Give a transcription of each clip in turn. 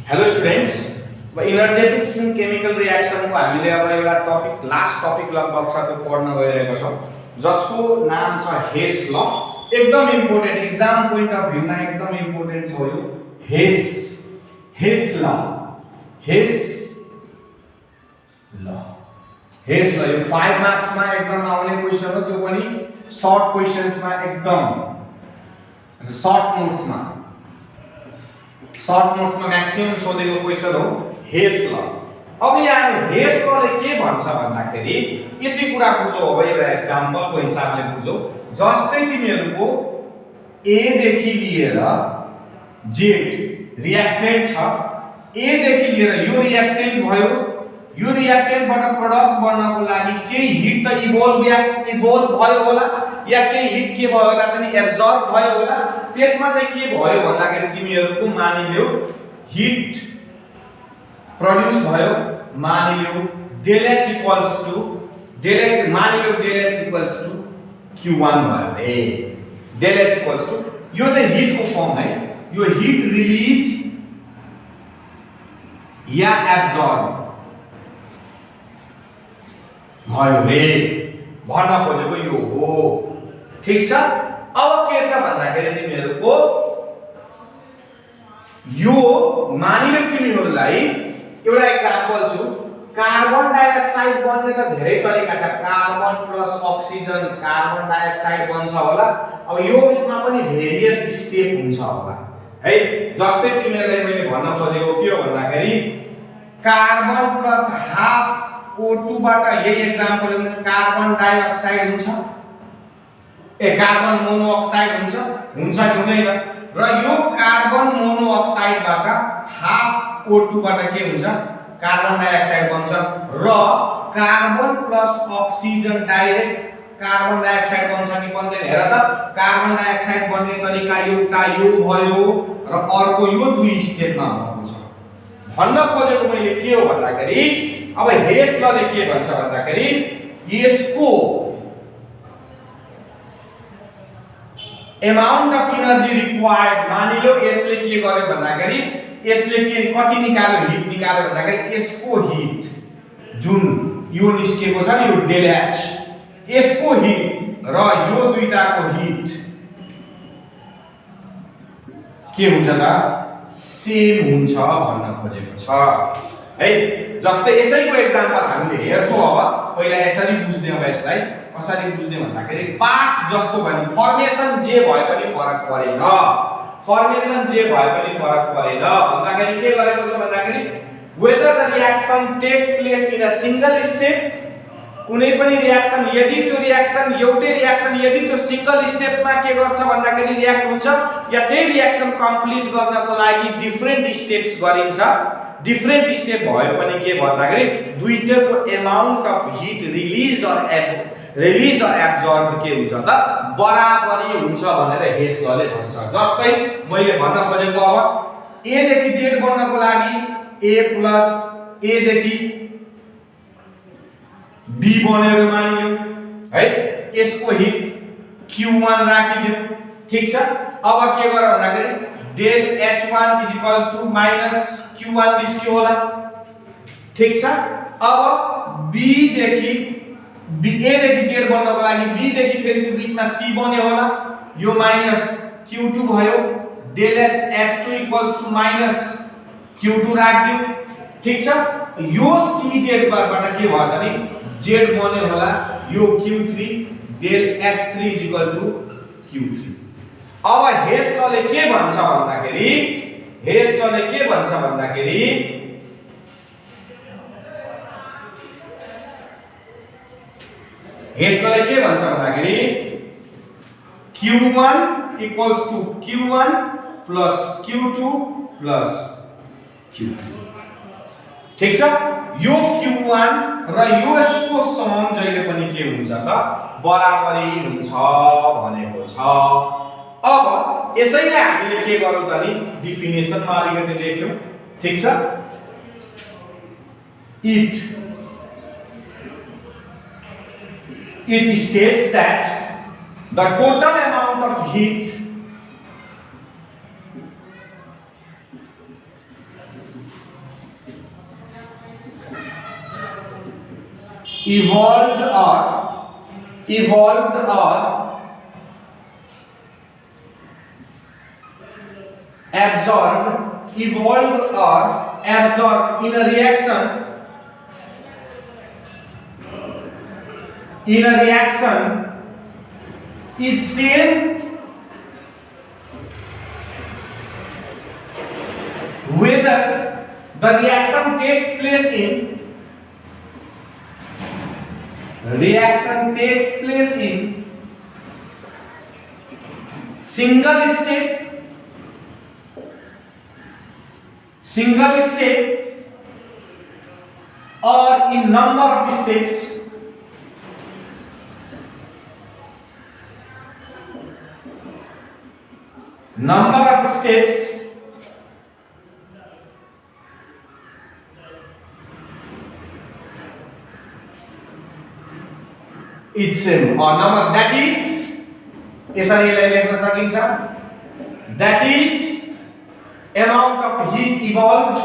Hello students, energetics in chemical reaction को हामीले अब एउटा टपिक लास्ट टपिक लगभग छ त्यो पढ्न गइरहेको छौं जसको नाम छ हेस ल। एकदम important exam point of view मा एकदम इम्पोर्टेन्ट छ यो हेस ल। हेस ल यो 5 मार्क्स मा एकदम आउने क्वेशन हो, त्यो पनि सर्ट क्वेशन्स मा एकदम सर्ट नोट्स मा म्याक्सिमम सोधेको क्वेशन हो हेस ल। अब यहाँ हेस लले के भन्छ भन्दाखेरि यति कुरा बुझौ। अब एउटा एक्जाम्पलको हिसाबले बुझौ। जस्तै तिमीहरुको ए देखि लिएर जेड रिएक्टेन्ट छ, ए देखि लिएर यो रिएक्टेन्ट भयो, यो रिएक्टेन्टबाट प्रोडक्ट बन्नको लागि केही हिट त इभोल्भ भयो होला या केही हिट के भयो होला पनि एब्जर्ब भयो होला। त्यसमा चाहिँ के भयो भन्दाखेरि तिमीहरुको मानिलियो हिट प्रोड्युस भयो, मानिलियो del H equals to Q1 भयो। ए del H equals to यो चाहिँ हिट को फर्म है, यो हिट रिलीज या एब्जर्ब भयो रे भन्न खोजेको यो हो। ठीक छ। अब के छ भन्दाखेरि तिमीहरुको यो मानिलियो तिमीहरुलाई एउटा एक्जाम्पल छु, कार्बन डाइअक्साइड बन्ने त धेरै तरिका छ। Carbon plus oxygen carbon dioxide बन्छ होला। अब यो यसमा पनि भेरियस स्टेप हुन्छ होला है। जस्तै तिमीहरुलाई मैले भन्न खोजेको के हो भन्दाखेरि कार्बन प्लस हाफ O2 बाट यही एक्जाम्पल कार्बन डाइअक्साइड हुन्छ, कार्बन मोनोअक्साइड हुन्छ कि हुँदैन। र यो कार्बन मोनोअक्साइडबाट हाफ O2 बाट के हुन्छ कार्बन डाइअक्साइड बन्छ र carbon plus oxygen direct carbon dioxide बन्छ कि बन्दैन। हेर त कार्बन डाइअक्साइड बन्ने तरिका एउटा यो भयो र अर्को यो दुई स्टेपमा भएको छ। भन्न खोजेको मैले के हो भन्दाखेरि अब हेस लले के भन्छ भन्दाखेरि यसको अमाउन्ट अफ एनर्जी रिक्वायर्ड मानिलो यसले के गर्यो भन्दाखेरि यसले के कति निकाल्यो हिट निकाल्यो भन्दाखेरि यसको हिट जुन यो निस्केको छ नि यो del H यसको हिट र यो दुईटाको हिट के हुन्छ त सेम हुन्छ भन्न खोजेको छ है। जस्तै यसैको एक्जाम्पल हामीले हेर्छौं। अब पहिला यसरी बुझ्ने, अब यसलाई कसरी बुझ्ने भन्दाखेरि पाथ जस्तो भने फर्मेसन जे भए पनि फरक परेन, भन्दाखेरि के गरेको छ भन्दाखेरि whether the reaction take place in a single step, कुनै पनि रिएक्सन यदि त्यो रिएक्सन एउटै रिएक्सन यदि त्यो सिंगल स्टेपमा के गर्छ भन्दाखेरि रिएक्ट हुन्छ या त्यही रिएक्सन कम्प्लिट गर्नको लागि डिफरेन्ट स्टेप्स गरिन्छ। डिफरेन्ट स्टेप भए पनि के भन्दाखेरि दुईटैको amount of heat released or absorbed के हुन्छ त बराबरी हुन्छ भनेर हेस लले भन्छ। जस्तै मैले भन्न खोजेको अब ए देखि जेड बन्नको लागि ए प्लस ए देखि बी बनेर मानियो है, यसको हिट Q1 राखिदियो। ठीक छ। अब के गर भन्दाखेरि del H1 = Q1 निस्क्यो होला। ठीक छ। अब B देखि A देखि जेड बन्नको लागि B देखि फेरि त्यो बीचमा C बन्यो होला, यो माइनस Q2 भयो। del H2 = Q2 राख्दियो। ठीक छ। यो C जेड बाट के भयो भने जेड बन्यो होला, यो Q3 del H3 = Q3। अब हेस लले के भन्छ भन्दाखेरि Q1 = Q1 plus Q2 plus Q3। ठीक छ। यो Q1 र यो यसको सम जहिले पनि के हुन्छ त बराबरी हुन्छ भनेको छ। अब यसैले हामीले के गरौँ त नि डेफिनेसनमा अलिकति लेख्यौं। ठीक छ। It states that the total amount of heat evolved or absorbed in a reaction is same whether the reaction takes place in single step or in number of steps. Number of steps it's same or number that is यसरी लेख्न सकिन्छ that is amount of heat evolved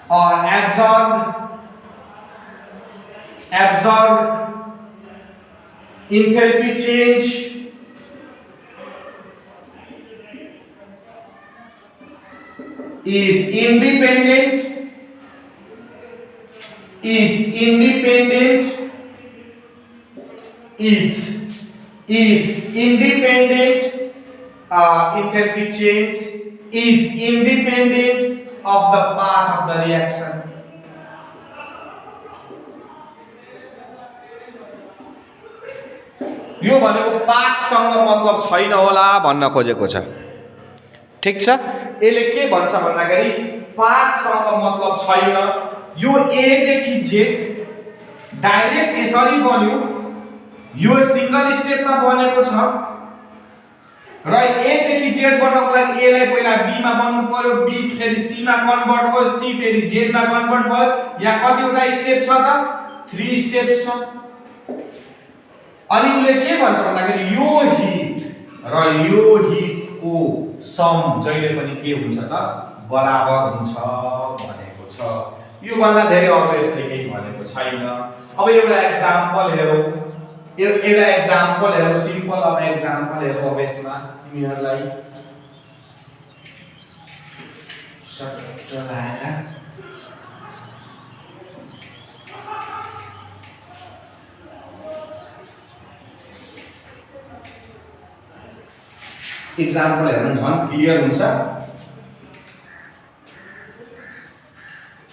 or absorbed enthalpy change is independent enthalpy change is independent of the path of the reaction. यो भनेको पाथसँग मतलब छैन होला भन्न खोजेको छ ठीक छ यसले के भन्छ भन्दाखेरि पाथसँग मतलब छैन यो ए देखि जेड डाइरेक्ट यसरी बन्यो यो सिंगल स्टेपमा बनेको छ र ए देखि जेड बन्नको लागि ए लाई पहिला बी मा बन्नु पर्यो बी फेरि सी मा कन्भर्ट भयो सी फेरि जेड मा कन्भर्ट भयो यहाँ कतिवटा स्टेप छ त 3 स्टेप्स छ अनि उले के भन्छ भन्दाखेरि यो हिट र यो हिटको सम जहिले पनि के हुन्छ त बराबर हुन्छ भनेको छ यो भन्दा धेरै अरु यसले केही भनेको छैन अब एउटा एक्जाम्पल हेरौं सिम्पल अब एक्जाम्पल हेरौं अब यसमा तिमीहरुलाई चलाएर एक्जाम्पल हेर्नु झन् क्लियर हुन्छ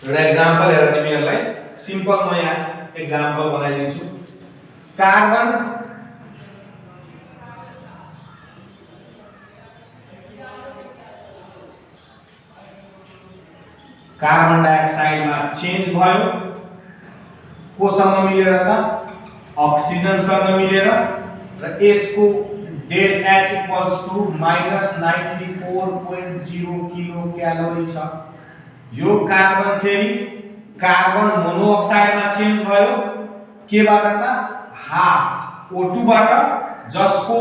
एउटा एक्जाम्पल हेर तिमीहरुलाई सिम्पल म यहाँ एक्जाम्पल बनाइदिन्छु कार्बन डाइअक्साइड मा चेन्ज भयो कोसँग मिलेर त अक्सिजन सँग मिलेर र यसको del H equals to -94.0 kilo calorie छ यो कार्बन फेरि कार्बन मोनोअक्साइड मा चेन्ज भयो के बाट त हाफ O2 बाट जसको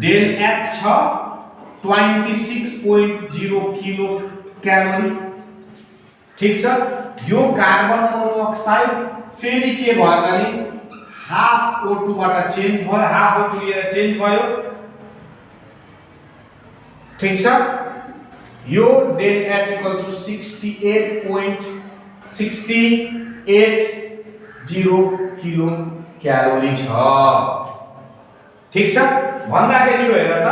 del H छ 26.0 किलो क्यालोरी ठीक छ यो कार्बन मोनोअक्साइड फेरि के भयो भने हाफ O2 बाट चेन्ज भयो हाफ O2 लिएर चेन्ज भयो ठीक छ यो del H equals to 68.680 kilo calorie छ ठीक छ भन्दाखेरि यो हेर त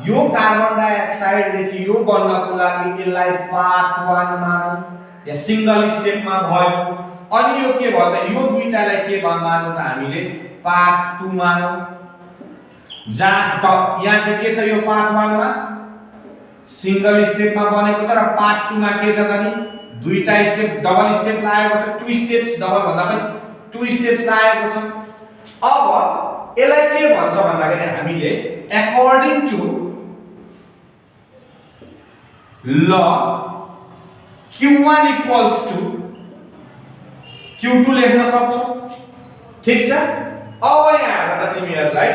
यो कार्बन डाइअक्साइड देखि यो बन्नको लागि यसलाई पाथ 1 मानौं या सिंगल स्टेपमा भयो अनि यो के भयो त यो दुईटालाई के मानौं त हामीले पाथ 2 मानौं जहाँ यहाँ चाहिँ के छ यो पाथ 1 मा सिंगल स्टेपमा बनेको तर पाथ 2 मा के छ त नि दुईटा स्टेप डबल स्टेप लागेको छ 2 स्टेप्स डबल भन्दा पनि 2 स्टेप्स लागेको छ अब यसलाई के भन्छ भन्दाखेरि हामीले अकॉर्डिङ टु ल Q1 equals to Q2 लेख्न सक्छौ ठीक छ अब यहाँ हेर्दा तिमीहरुलाई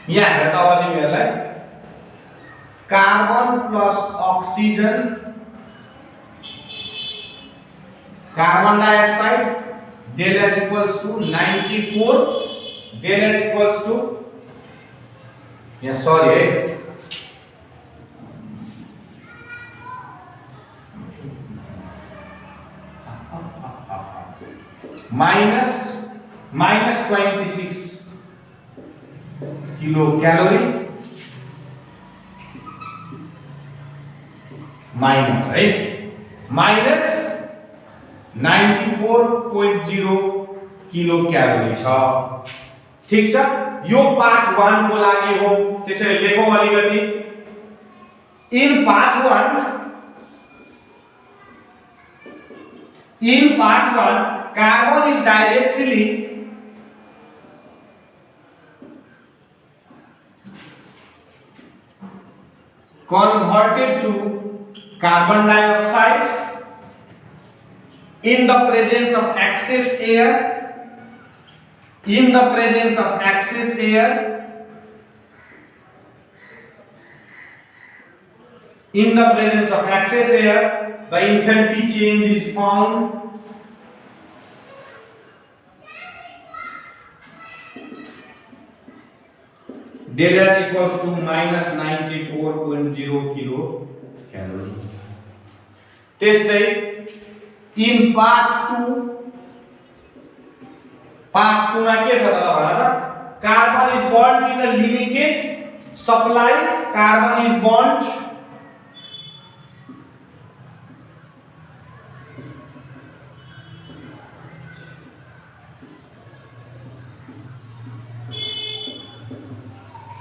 यहाँ हेर त अब तिमीहरुलाई carbon plus oxygen carbon dioxide del H equals to 94 del H equals to यहाँ सॉरी है minus 26 किलो कैलोरी माइनस है माइनस 94.0 किलो क्यालोरी छ ठीक छ यो पार्ट 1 को लागि हो त्यसैले लेखौं अलिकति in part 1 carbon is directly converted to carbon dioxide in the presence of excess air in the presence of excess air the enthalpy change is found del H equals to minus 94.0 kilo calorie त्यस्तै in part 2 मा के छ त भन त carbon is bond in a limited supply carbon is bond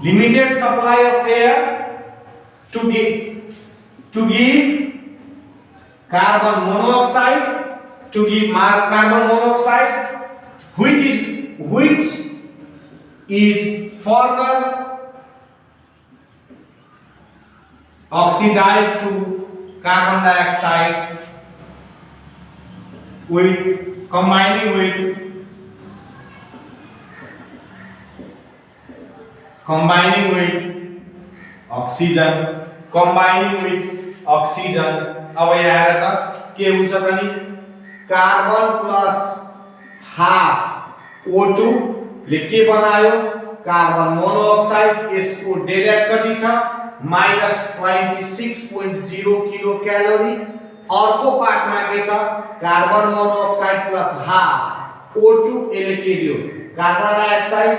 limited supply of air to give carbon monoxide which is further oxidized to carbon dioxide with combining with oxygen अब यहाँ आएर त के हुन्छ त नि कार्बन प्लस हाफ O2 ले के बनायो कार्बन मोनोऑक्साइड यसको del H कति छ -26.0 किलो क्यालोरी अर्को पार्टमा के छ carbon monoxide plus half O2 यसले के दियो carbon dioxide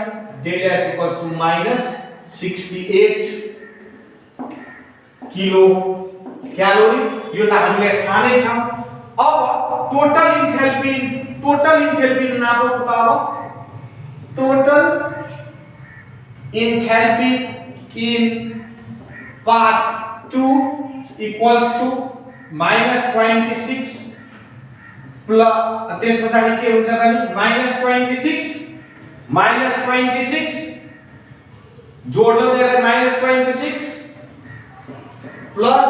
del H equals to -68 kilo calorie यो त हामीले थाहा नै छ अब टोटल इन्थेल्पी नापौ त अब total enthalpy in part 2 equals to -26 plus त्यसपछि के हुन्छ त नि -26 जोड्दा त्यसलाई -26 प्लस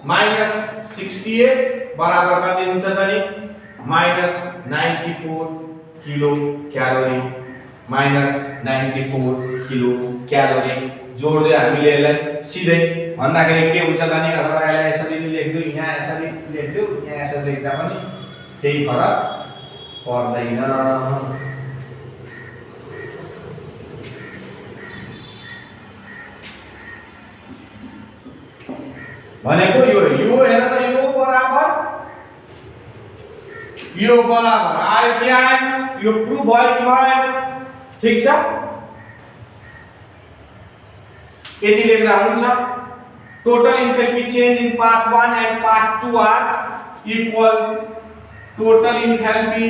-68 बराबर कति हुन्छ त नि -94 किलो क्यालोरी -94 किलो क्यालोरी जोड्दै हामीले यसलाई सिधै भन्दाखेरि के हुन्छ त नि अथवा यसलाई यसरी लेख्दै यहाँ यसरी लेख्दिउ यहाँ यसरी लेख्दा पनि केही फरक पर्दैन भनेको यो हेर त यो बराबर आयो के आएन यो प्रुफ भयो कि भएन ठीक छ यति लेख्दा हुन्छ total enthalpy change in part 1 and part 2 are equal total enthalpy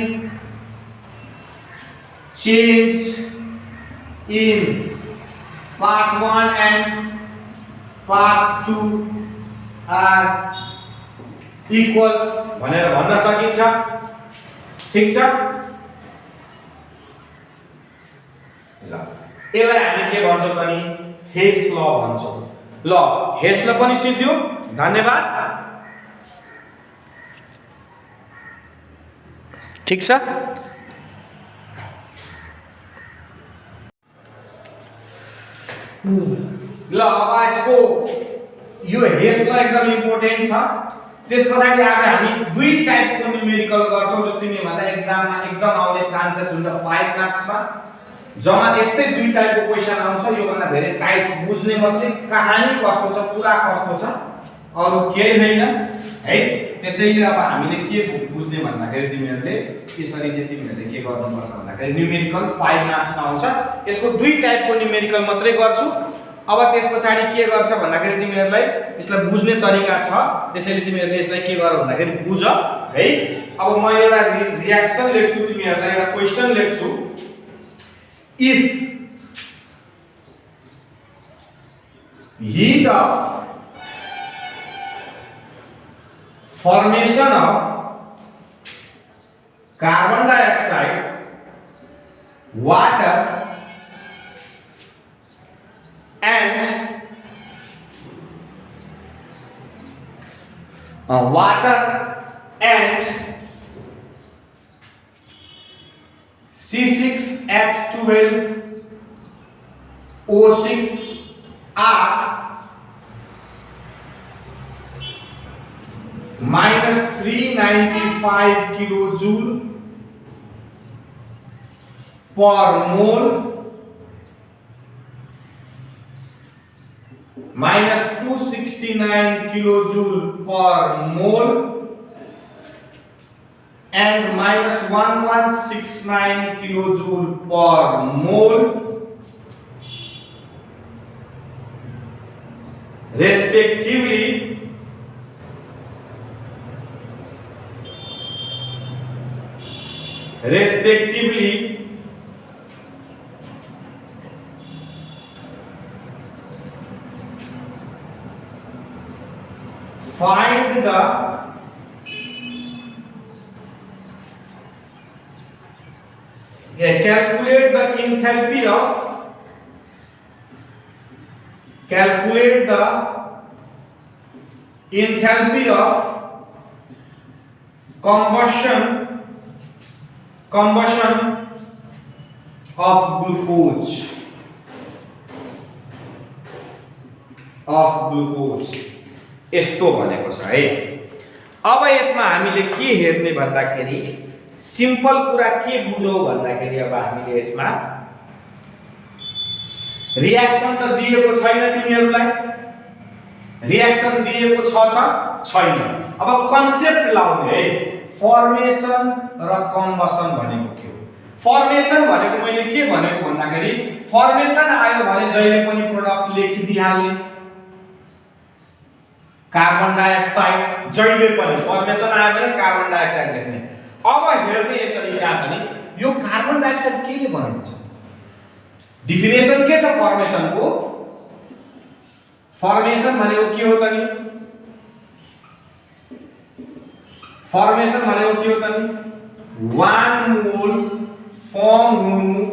change in part 1 and part 2 are equal भनेर भन्न सकिन्छ ठीक छ ल यसलाई हामी के भन्छौं त नि हेस ल भन्छौं ल हेस ल पनि सिद्धियो धन्यवाद ठीक छ ल अब यसको यो हेस्ला एकदम इम्पोर्टेन्ट छ। त्यसपछि अब हामी दुई टाइपको न्यूमेरिकल गर्छौं जो तिमीहरुलाई एक्जाममा एकदम आउने चान्सेस हुन्छ 5 मार्क्समा। जम्मा यस्तै दुई टाइपको क्वेशन आउँछ। यो भन्दा धेरै टाइप्स बुझ्ने मात्रै कहानी कस्तो छ पुरा कस्तो छ अरु केही हैन है। त्यसैले अब हामीले के बुझ्ने भन्दाखेरि तिमीहरुले यसरी चाहिँ तिमीहरुले के गर्नुपर्छ भन्दाखेरि न्यूमेरिकल 5 मार्क्समा आउँछ। यसको दुई टाइपको न्यूमेरिकल मात्रै गर्छु। अब त्यसपछि के गर्छ भन्दाखेरि तिमीहरुलाई यसलाई बुझ्ने तरिका छ। त्यसैले तिमीहरुले यसलाई के गर भन्दाखेरि बुझ है। अब म एउटा रिएक्सन लेख्छु तिमीहरुलाई एउटा क्वेशन लेख्छु। If heat of formation of carbon dioxide, water and C6H12O6 are minus 395 kilojoule per mole minus 269 kilojoule per mole and minus 1169 kilojoule per mole respectively find the calculate the enthalpy of combustion of glucose यस्तो भनेको छ है। अब यसमा हामीले के हेर्ने भन्दाखेरि सिम्पल कुरा के बुझौ भन्दाखेरि अब हामीले यसमा रिएक्सन त दिएको छैन तिमीहरुलाई, रिएक्सन दिएको छ त छैन। अब कन्सेप्ट लाउने है। फर्मेसन र कम्बसन भनेको के हो? फर्मेसन भनेको मैले के भनेको भन्दाखेरि फर्मेसन आयो भने जहिले पनि प्रोडक्ट लेखिदिहाल्ने कार्बन डाइअक्साइड जहिले पनि फर्मेसन आयो भने कार्बन डाइअक्साइड लेख्ने। अब हेर्ने यसरी यहाँ पनि यो कार्बन डाइअक्साइड केले बनेको छ? डेफिनेसन के छ फर्मेसनको? फर्मेसन भनेको के हो त नि? फर्मेसन भनेको के हो त नि? 1 मोल फर्म हुनु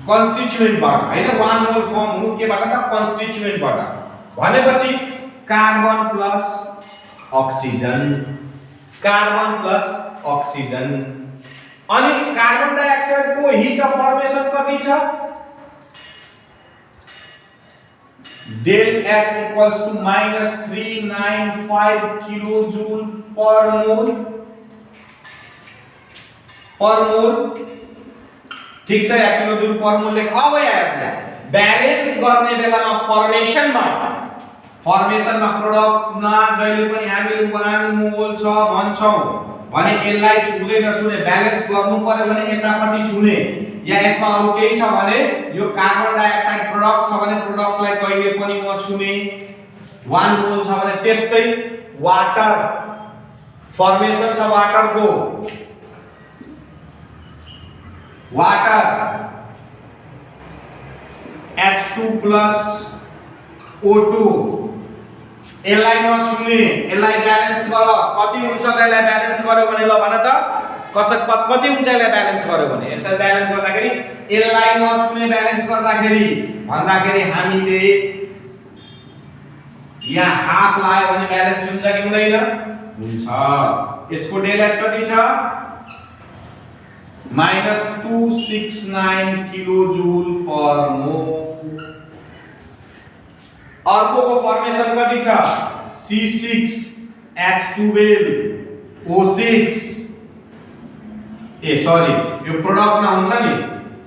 कन्स्टिट्युएन्टबाट हैन। 1 मोल फर्म हुनु केबाट त? कन्स्टिट्युएन्टबाट। भनेपछि carbon plus oxygen, carbon plus oxygen. अनि कार्बन डाइअक्साइड को हीट अफ फर्मेसन कति छ? del H equals to minus 395 kilojoule per mole ठीक छ या किलोजूल पर मोल लेख। अब यहाँ ब्यालेन्स गर्ने बेलामा फर्मेसनमा प्रोडक्टमा जहिले पनि हामीले 1 मोल छ भन्छौं भने यसलाई छुँदै नछुने ब्यालेन्स गर्नु पर्यो भने यतापट्टि छुने या यसमा अरु केही छ भने यो कार्बन डाइअक्साइड प्रोडक्ट छ भने प्रोडक्टलाई कहिले पनि नछुने। 1 मोल छ भने त्यस्तै वाटर फर्मेसन छ वाटरको वाटर H2 plus O2 यसलाई नछुने यसलाई ब्यालेन्स गर। कति हुन्छ त यसलाई ब्यालेन्स गर्यो भने ल भन त कति हुन्छ यसलाई ब्यालेन्स गर्यो भने? यसलाई ब्यालेन्स गर्दाखेरि यसलाई नछुने ब्यालेन्स गर्दाखेरि भन्दाखेरि हामीले यहाँ हाफ लायो भने ब्यालेन्स हुन्छ कि हुँदैन? हुन्छ। यसको डेल H कति छ? -269 किलोजूल पर मोल। अर्कोको फर्मेसन कति छ C6H12O6 सरी यो प्रोडक्टमा हुन्छ नि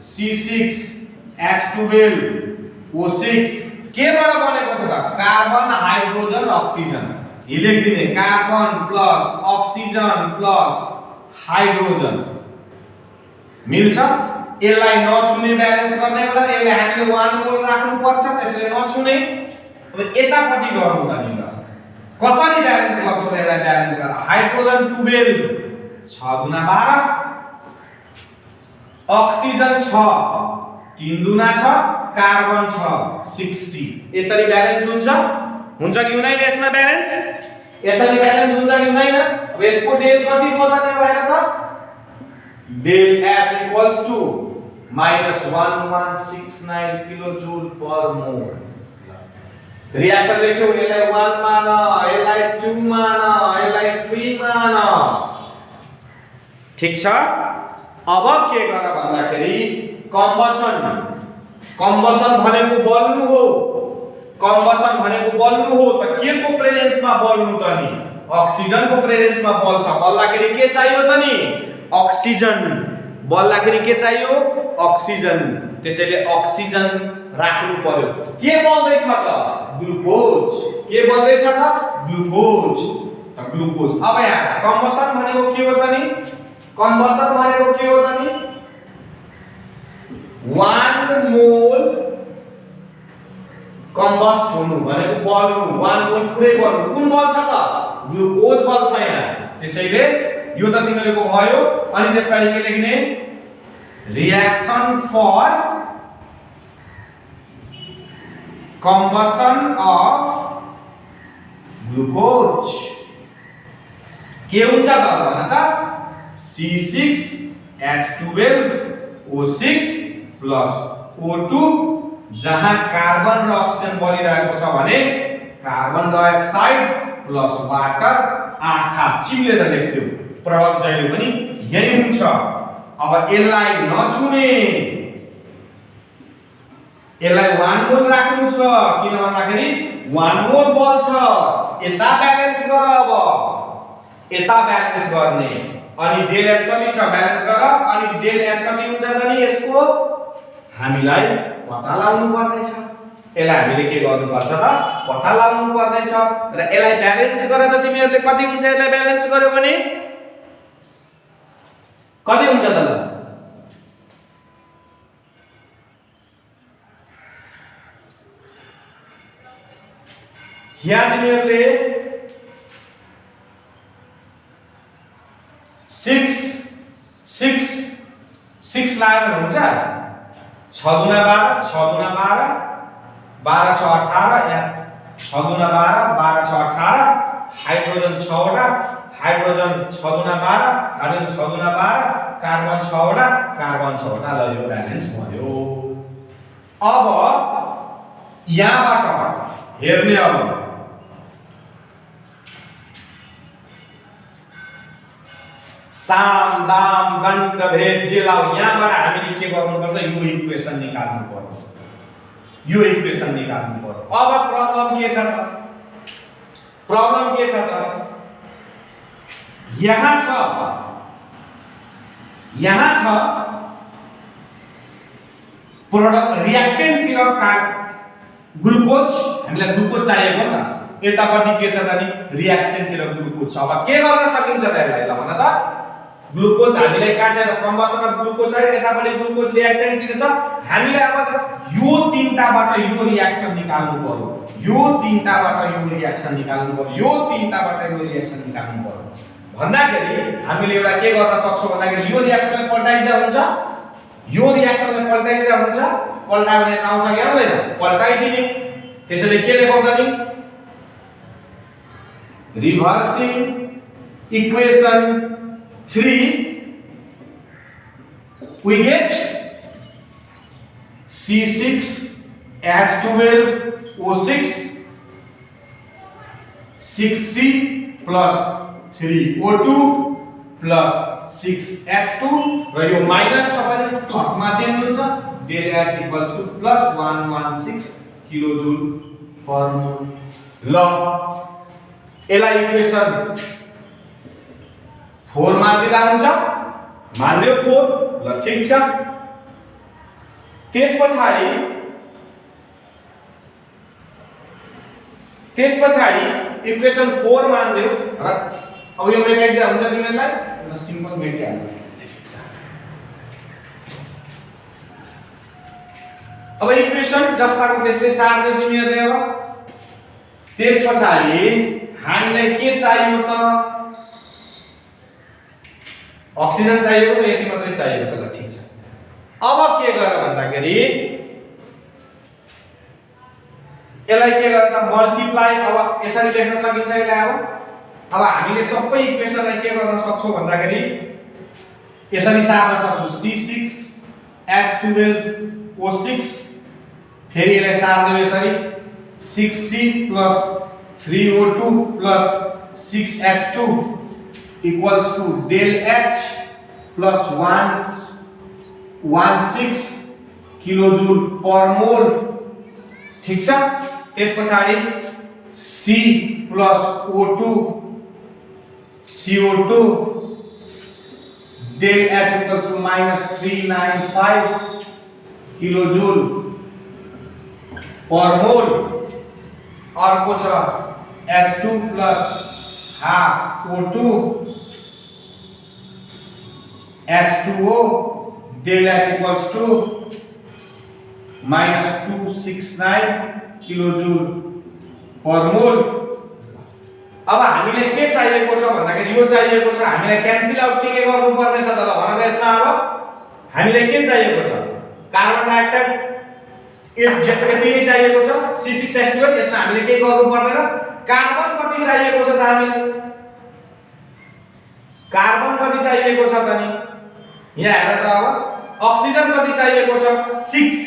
C6H12O6 केबाट बनेको छ त कार्बन हाइड्रोजन अक्सिजन लेखिदिने carbon plus oxygen plus hydrogen मिल्छ। यसलाई नछुने ब्यालेन्स गर्ने बेला यसले हामीले 1 मोल राख्नु पर्छ त्यसले नछुने। अब यतापटि गर्नु त नि ल कसरी ब्यालेन्स गर्छौ त यसलाई ब्यालेन्स गर हाइड्रोजन 12 6 गुना 12 अक्सिजन 6 3 गुना 6 कार्बन 6 6C यसरी ब्यालेन्स हुन्छ कि हुँदैन यसमा ब्यालेन्स यसरी ब्यालेन्स हुन्छ कि हुँदैन। अब यसको डेल कति हो त भएर त del H equals to -1169 kilojoule per mole. Reaction लेख्यो यसलाई 1 मान यसलाई 2 मान यसलाई 3 मान ठीक छ। अब के गर भन्दाखेरि कम्बसन भनेको बल्नु हो त के को प्रेजेन्समा बल्नु त नि अक्सिजन को प्रेजेन्समा बल्छ बल्दाखेरि के चाहियो त नि अक्सिजन बल्दाखेरि के चाहियो अक्सिजन त्यसैले अक्सिजन राख्नु पर्यो। के बल्दै छ त ग्लुकोज के बल्दै छ त ग्लुकोज अब यहाँ कम्बसन भनेको के हो त नि 1 मोल कम्बस्ट हुनु भनेको बल्नु 1 मोल पुरै बल्नु कुन बल्छ त ग्लुकोज बल्छ यहाँ। त्यसैले यो त तिमीहरुको भयो। अनि त्यसपछि के लेख्ने reaction for combustion of glucose के हुन्छ त भन त C6H12O6 plus O2 जहाँ कार्बन र अक्सिजन बलिरहेको छ भने कार्बन डाइअक्साइड प्लस वाटर 8 थाप चिलेर लेख्थ्यौ प्रडक्ट जहिले पनि यही हुन्छ। अब यसलाई नछुने यसलाई 1 मोल राख्नु छ किन भन्दाखेरि 1 मोल बल छ यता ब्यालेन्स गर अब यता ब्यालेन्स गर्ने अनि डेल H कति छ ब्यालेन्स गर अनि डेल H कति हुन्छ त नि यसको हामीलाई पत्ता लगाउनु पर्ने छ। यसलाई हामीले के गर्नु पर्छ त पत्ता लगाउनु पर्ने छ र यसलाई ब्यालेन्स गरेर तिमीहरुले कति हुन्छ यसलाई ब्यालेन्स गर्यो भने कति हुन्छ त ल यहाँ तिमीहरुले 6 लाएर हुन्छ 6 गुना 12 6 गुना 12 12 6 18 या 6 गुना 12 12 6 18 हाइड्रोजन 6 वटा हाइड्रोजन 6 गुना 12 हाइड्रोजन 6 गुना 12 कार्बन 6 वटा कार्बन 6 वटा ल यो ब्यालेन्स भयो। अब यहाँबाट हेर्ने अब साम दाम दण्ड भेद जेलाउ यहाँबाट हामीले के गर्नुपर्छ यो इक्वेसन निकाल्नु पर्छ अब प्रब्लम के छ यहाँ छ प्रोडक्ट रिएक्टेन्ट तिर ग्लुकोज हामीलाई ग्लुकोज चाहिएको नि त यतापटि के छ त नि रिएक्टेन्ट तिर ग्लुकोज छ। अब के गर्न सकिन्छ त यसलाई ल भन त ग्लुकोज हामीले काटेर कम्बसन अफ ग्लुकोज छ यतापटि ग्लुकोज रिएक्टेन्ट तिर छ हामीले अब यो तीनटाबाट यो रिएक्सन निकाल्नु पर्यो यो तीनटाबाट यो रिएक्सन निकाल्नु पर्यो भन्दाखेरि हामीले एउटा के गर्न सक्छौं भन्दाखेरि यो रिएक्सनलाई पल्टाइदिँदा हुन्छ पल्टायो भने आउँछ कि आउँदैन पल्टाइदिने त्यसैले के लेखौं त नि रिभर्सिङ equation 3 we get C6H12O6 6C plus 3O2 plus 6h2 र यो माइनस छ भने प्लसमा चेन्ज हुन्छ del H equals to plus 116 kilojoule per mole ल यसलाई इक्वेसन 4 मान्दिदा हुन्छ मान्दियो 4 ल ठीक छ त्यसपछि इक्वेसन 4 मान्दियो र अब यो मेटाइदिदा हुन्छ तिमीहरुलाई ल सिम्पल मेटिहाल्नु अब इक्वेसन जस्ताको त्यसले सार्दै तिमीहरुले अब त्यसपछि हामीलाई के चाहियो त अक्सिजन चाहिएको छ यति मात्रै चाहिएको छ ल ठीक छ अब के गर भन्दाखेरि यसलाई के गर त मल्टिप्लाई अब यसरी लेख्न सकिन्छ यसलाई अब हामीले सबै इक्वेसनलाई के गर्न सक्छौं भन्दाखेरि यसरी सार्न सक्छौं C6H12O6 फेरि यसलाई सार्दै यसरी 6C + 3O2 + 6H2 equals to del H plus 116 kilojoule per मोल ठीक छ त्यसपछि C plus O2 CO2 del H equals to -395 kilojoule per मोल अर्को छ H2 plus half O2 H2O del H equals to -269 kilojoule per मोल अब हामीले के चाहिएको छ भन्दाखेरि यो चाहिएको छ हामीलाई क्यान्सल आउट के गर्नु पर्ने छ त ल भन त यसमा अब हामीले के चाहिएको छ कार्बन डाइअक्साइड यति चाहिएको छ C6H12 यसमा हामीले के गर्नु पर्दैन कार्बन कति चाहिएको छ त हामीलाई कार्बन कति चाहिएको छ त नि यहाँ हेर त अब अक्सिजन कति चाहिएको छ 6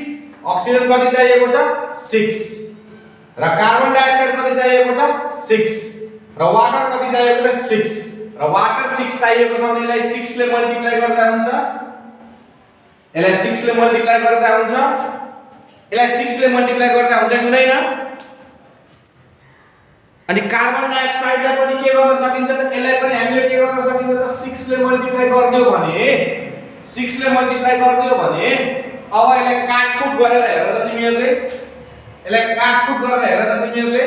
अक्सिजन कति चाहिएको छ 6 र कार्बन डाइअक्साइड कति चाहिएको छ 6 र वाटर कति चाहिएको छ 6 र वाटर 6 चाहिएको छ भने यसलाई 6 ले मल्टिप्लाई गर्दा हुन्छ यसलाई 6 ले मल्टिप्लाई गर्दा हुन्छ यसलाई 6 ले मल्टिप्लाई गर्दा हुन्छ हुँदैन अनि कार्बन डाइअक्साइडलाई पनि के गर्न सकिन्छ त यसलाई पनि हामीले के गर्न सकिन्छ त 6 ले मल्टिप्लाई गर्दियो भने 6 ले मल्टिप्लाई गर्दियो भने अब यसलाई काटकुट गरेर हेर त तिमीहरुले यसलाई काटकुट गरेर हेर त तिमीहरुले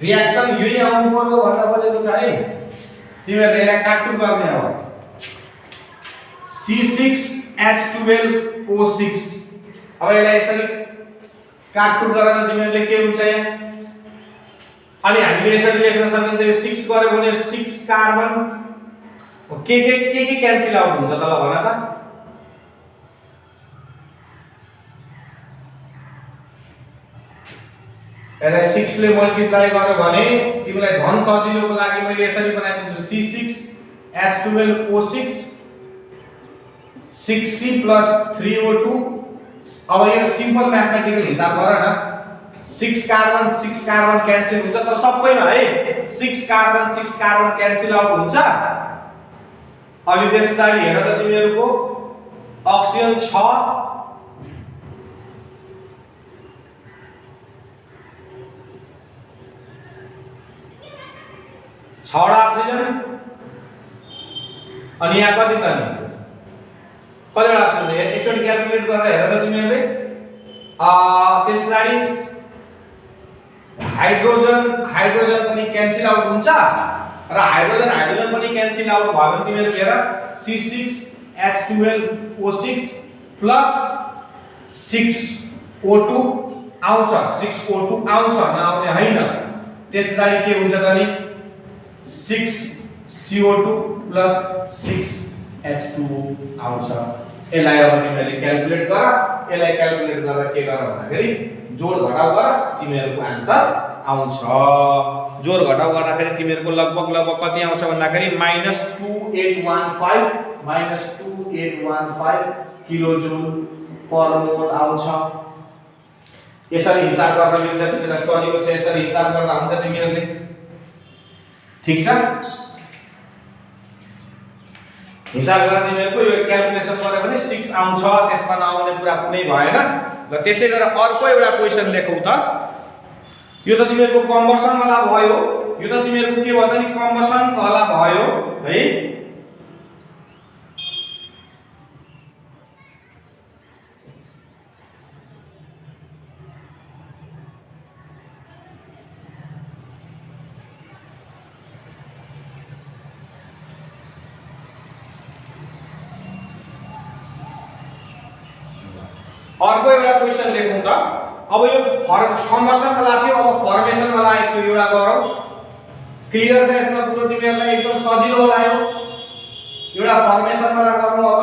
रियाक्सन यही आउनु पर्यो भन्न खोजेको छ है तिमीहरुले यसलाई काटकुट गर्ने हो C6H12O6 अब यसलाई यसरी काटकुट गरेर तिमीहरुले के हुन्छ यहाँ अनि हामीले यसरी लेख्न सकिन्छ यो 6 गर्यो भने 6 कार्बन के क्यान्सल आउट हुन्छ त ल भन त यसलाई 6 ले मल्टिप्लाई गर्यो भने तिमीलाई झन् सजिलोको लागि मैले यसरी बनाइदिन्छु C6H12O6 6C + 3O2 अब यो सिम्पल म्याथमेटिकल हिसाब गर न 6 कार्बन क्यान्सल हुन्छ तर सबैमा है 6 कार्बन क्यान्सल आउट हुन्छ अनि त्यसपछि हेर त तिमीहरुको अक्सिजन 6 6 अक्सिजन अनि यहाँ कति त नि कतिवटा अक्सिजन एकचोटी क्याल्कुलेट गरेर हेर त तिमीहरुले त्यसपछि हाइड्रोजन पनि क्यान्सल आउट हुन्छ र हाइड्रोजन पनि क्यान्सल आउट भयो भने तिमीहरु हेर C6H12O6 + 6O2 आउँछ 6O2 आउँछ नआउने हैन त्यसपछि के हुन्छ त नि 6CO2 + 6H2O आउँछ यसलाई अब तिमीहरुले क्याल्कुलेट गर यसलाई क्याल्कुलेट गरेर के गर भन्दाखेरि जोड घटाउ गर तिमीहरुको आन्सर आउँछ जोड घटाउ गर्दाखेरि तिमीहरुको लगभग कति आउँछ भन्दाखेरि -2815 किलोजूल पर मोल आउँछ यसरी हिसाब गर्न मिल्छ तिमीलाई सजिलो छ यसरी हिसाब गर्दा हुन्छ तिमीहरुले ठीक छ हिसाब गरेर तिमीहरुको यो क्याल्कुलेसन गरे भने 6 आउँछ, त्यसमा नआउने कुरा कुनै भएन। ल त्यसै गरेर अर्को एउटा क्वेशन लेखौ त। यो त तिमीहरुको कम्बसन वाला भयो, यो त तिमीहरुको के भयो नि कम्बसन वाला भयो है। अर्को एउटा क्वेशन लेखौं त। अब यो कम्बसन वाला थियो, अब फर्मेसन वाला एक थियो एउटा गरौँ। क्लियर छ यसमा पुरो तिमीहरुलाई एकदम सजिलो होला यो। एउटा फर्मेसन वाला गरौँ अब।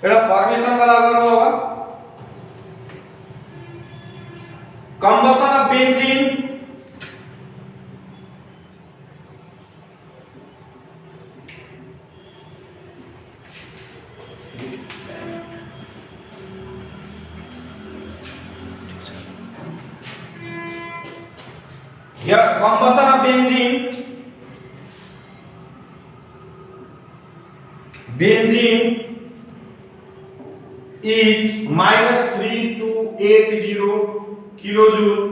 एउटा फर्मेसन वाला गरौँ अब। Combustion of benzene Here, combustion of benzene is -3280 kilojoule.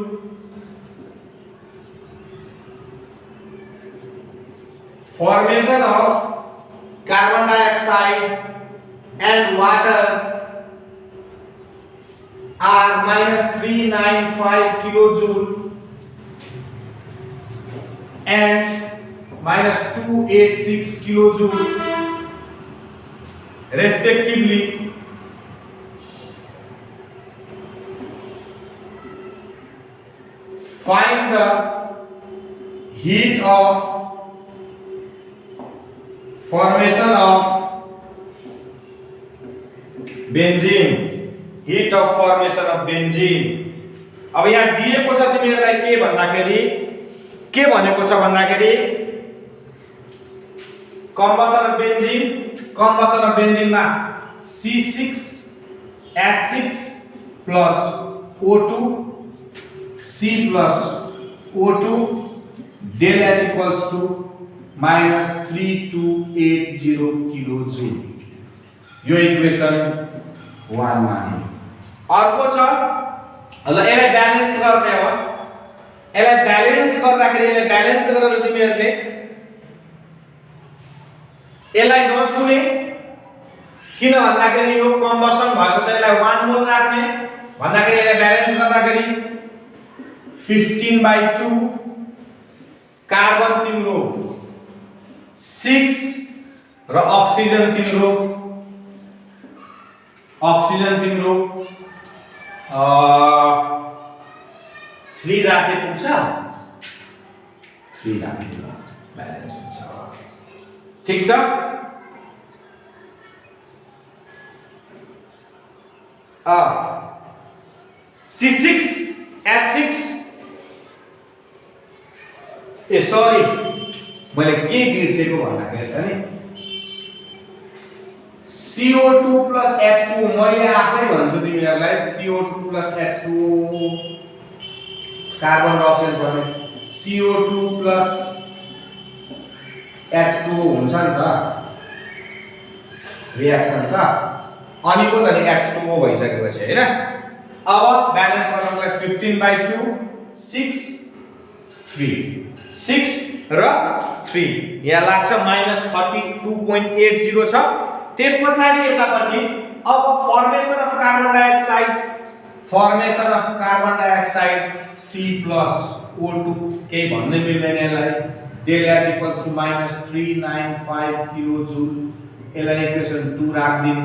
Formation of carbon dioxide and water are -395 kilojoule and -286 kilojoule respectively. Find the heat of formation of benzene. Heat of formation of benzene. अब यहाँ दिएको छ तिमीहरुलाई के भन्दाखेरि के भनेको छ भन्दाखेरि कम्बसन अफ बेन्जिनमा C6H6 plus O2 C plus O2 del H equals to -3280 kilojoule. यो इक्वेसन 1 माने। अर्को छ ल यसलाई ब्यालेन्स गर्ने हो। यसलाई ब्यालेन्स गर्दाखेरि यसलाई ब्यालेन्स गरेर तिमीहरुले यसलाई नछुने, किन भन्दाखेरि यो कम्बसन भएको छ, यसलाई 1 मोल राख्ने भन्दाखेरि यसलाई ब्यालेन्स गर्दाखेरि 15/2 कार्बन तिम्रो 6 र अक्सिजन तिम्रो 3 राखे पुग्छ। 3 राखे ब्यालेन्स हुन्छ। ठीक छ। C6H6 ए सरी मैले के बिर्सेको भन्दाखेरि नि CO2 plus H2 मैले आफै भन्छु तिमीहरुलाई CO2 plus H2 carbon dioxide छ भने CO2 plus H2O हुन्छ नि त रिएक्सन त, अनि पो त नि H2O भइसकेपछि हैन। अब ब्यालेन्स गर्नलाई 15/2 6 र 3 यहाँ लाग्छ -32.80 छ। त्यसपछि यतापट्टि अब formation of carbon dioxide C plus O2 केही भन्नै मिल्दैन यसलाई। del H equals to -395 kilojoule, यसलाई इक्वेसन 2 राख्दिनु।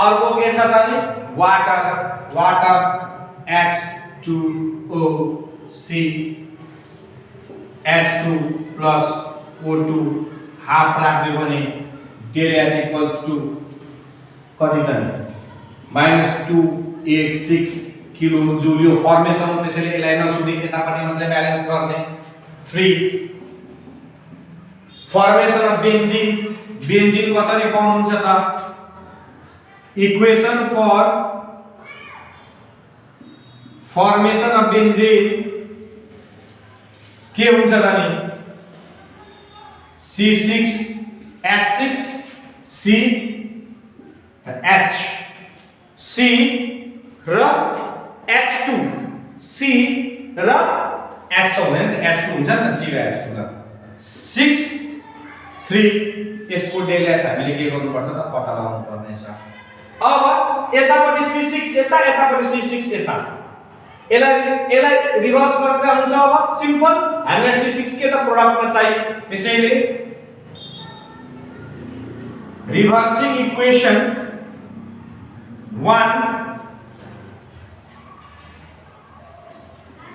अर्को के छ त नि water H2O C H2 plus O2 half राख्दियो भने del H equals to कति त नि -286 किलोजूल। यो फर्मेसन हो त्यसैले यसलाई नछुने, यतापट्टि मात्रै ब्यालेन्स गर्ने। 3 फर्मेसन अफ बेन्जिन कसरी फर्म हुन्छ त equation for formation of benzene के हुन्छ त नि C6H6 CH C र H2 C र H छ भने H2 हुन्छ नि C र H2 ल 6 3 यसको डेल H हामीले के गर्नु पर्छ त पत्ता लगाउनु पर्ने छ अब यतापटि C6 यता यतापटि C6 यता यसलाई रिभर्स गर्दा हुन्छ अब सिम्पल हामीलाई C6 के त प्रोडक्टमा चाहियो त्यसैले रिभर्सिङ इक्वेसन 1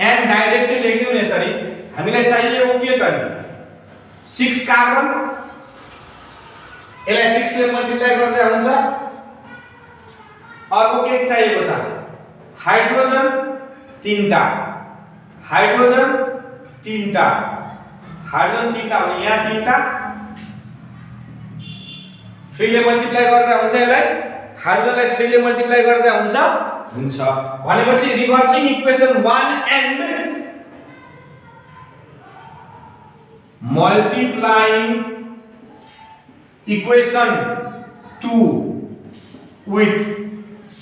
एन्ड डाइरेक्टली लेख्दियौ न यसरी हामीलाई चाहिएको के त नि 6 कार्बन यसलाई 6 ले मल्टिप्लाई गर्दा हुन्छ अर्को के चाहिएको छ हाइड्रोजन 3 टा हाइड्रोजन 3 टा हाइड्रोजन 3 टा भने यहाँ 3 टा 3 ले मल्टिप्लाई गर्दा हुन्छ यसलाई हाइड्रोजनलाई 3 ले मल्टिप्लाई गर्दा हुन्छ भनेपछि reversing equation 1 and multiplying equation 2 with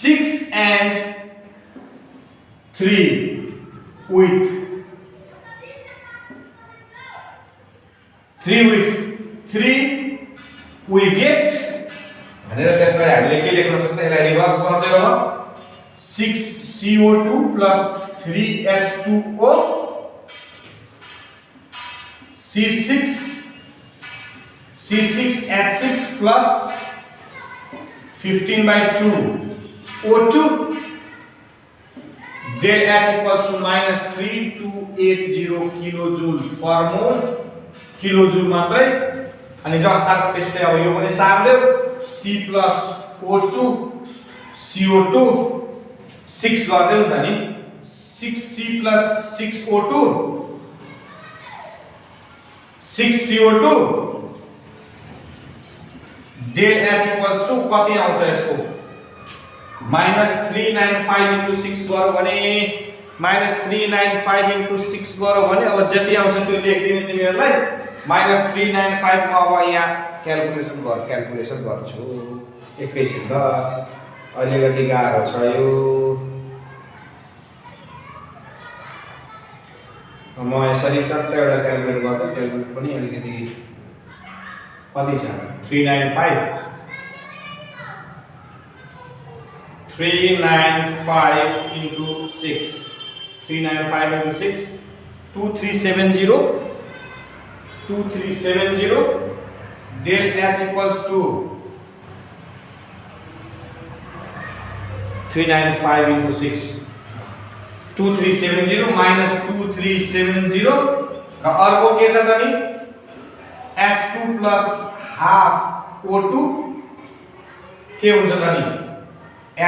6 and 3 with 3 we get भनेर त्यसलाई हामीले के लेख्न सक्छौं यसलाई रिभर्स गर्दै हो 6CO2 plus 3H2O C6H6 plus 15/2 O2 del H equals to -3280 kilojoule per mole kilojoule मात्रै अनि जस्ताको त्यस्तै अब यो पनि सार्देऊ C plus O2 CO2 6 गर्देऊ न नि 6C plus 6O2 6CO2 del H equals to कति आउँछ यसको -395 into 6 गरौ भने -395 into 6 गरौ भने अब जति आउँछ त्यो लेखिदिने तिमीहरुलाई -395 म अब यहाँ क्याल्कुलेसन गर्छु एकैछिन ल अलिकति गाह्रो छ यो म यसरी चट्ट एउटा क्याल्कुलेट गर्दा क्याल्कुलेट पनि अलिकति कति छ 395 into 6 395 into 6 2370 del H equals to 395 into 6 2370 minus 2370 र अर्को के छ त नि H2 plus half O2 के हुन्छ त नि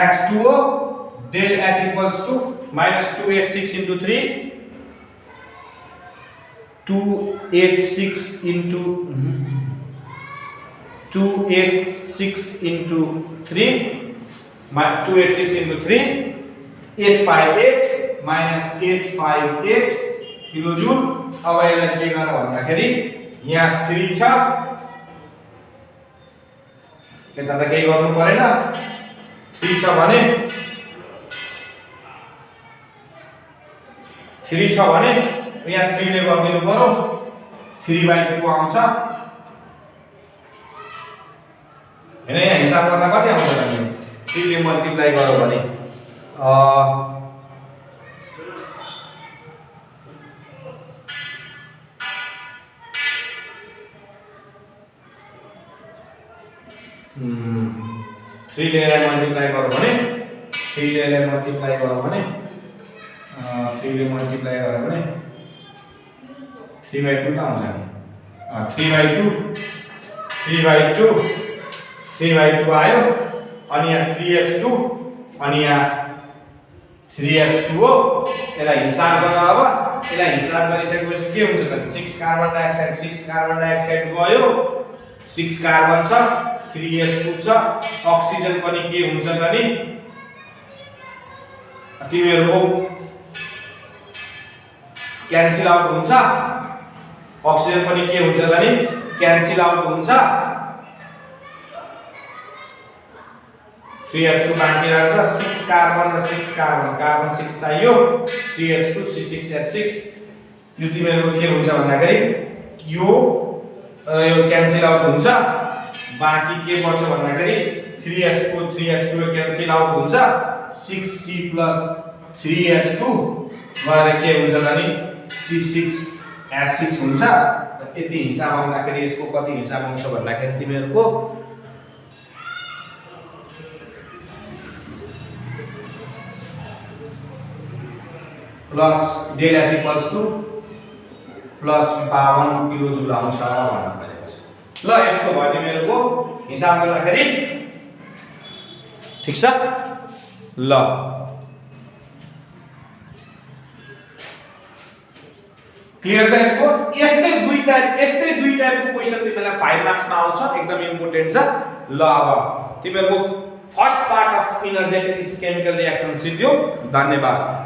H2O del H equals to -286 into 3 286 into 286 into 3 286 into 3 858 minus 858 kilojoule अब यसलाई के गर्न भन्दाखेरि यहाँ 3 छ यता त केही गर्नु परेन 3 छ भने 3 छ भने यहाँ 3 ले गरिदिनु पर्यो 3/2 आउँछ हैन यहाँ हिसाब गर्दा कति आउँछ त नि 3 ले मल्टिप्लाई गर्यो भने 3 ले मल्टिप्लाई गर्यो भने 3 ले मल्टिप्लाई गर्यो भने 3 ले मल्टिप्लाई गर्यो भने 3/2 त आउँछ नि 3/2 आयो अनि यहाँ 3x2 अनि यहाँ 3x2 हो यसलाई हिसाब गर अब यसलाई हिसाब गरिसकेपछि के हुन्छ त 6 कार्बन डाइअक्साइड गयो 6 कार्बन छ 3x2 छ अक्सिजन पनि के हुन्छ त नि तिमीहरुको क्यान्सल आउट हुन्छ, अक्सिजन पनि के हुन्छ भने क्यान्सल आउट हुन्छ, 3H2 बाँकी रहन्छ, 6 कार्बन र 6 कार्बन, कार्बन 6 चाहियो, 3H2 C6H6, यो तिमीहरुको के हुन्छ भन्दाखेरि यो क्यान्सल आउट हुन्छ, बाँकी के बच्छ भन्दाखेरि 3H2 क्यान्सल आउट हुन्छ, 6C + 3H2 भएर के हुन्छ भने C6H6 हुन्छ। यति हिसाब आउँदाखेरि यसको कति हिसाब आउँछ भन्दाखेरि तिमीहरुको plus del H plus 52 kilojoule आउँछ भन्न खोजेको छ। ल यसको भयो तिमीहरुको हिसाब गर्दाखेरि ठीक छ। ल क्लियर छ यसको? यस्तै दुई टाइपको क्वेशन तिमीलाई 5 मार्क्स मा आउँछ, एकदम इम्पोर्टेन्ट छ। ल अब तिमीहरुको first part of energetic chemical reaction सिद्धियो। धन्यवाद।